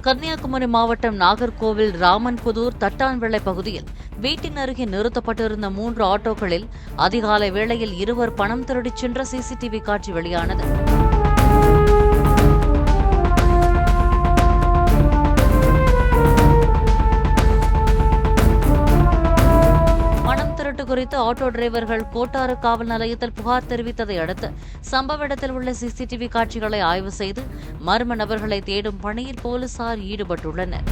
கன்னியாகுமரி மாவட்டம் நாகர்கோவில் ராமன்புதூர் தட்டான்விளை பகுதியில் வீட்டின் அருகே நிறுத்தப்பட்டிருந்த 3 ஆட்டோக்களில் அதிகாலை வேளையில் இருவர் பணம் திருடிச் சென்ற சிசிடிவி காட்சி வெளியானது. குறித்து ஆட்டோ டிரைவர்கள் கோட்டாறு காவல் நிலையத்தில் புகார் தெரிவித்ததை அடுத்து சம்பவ இடத்தில் உள்ள சிசிடிவி காட்சிகளை ஆய்வு செய்து மர்ம நபர்களை தேடும் பணியில் போலீசார் ஈடுபட்டுள்ளனர்.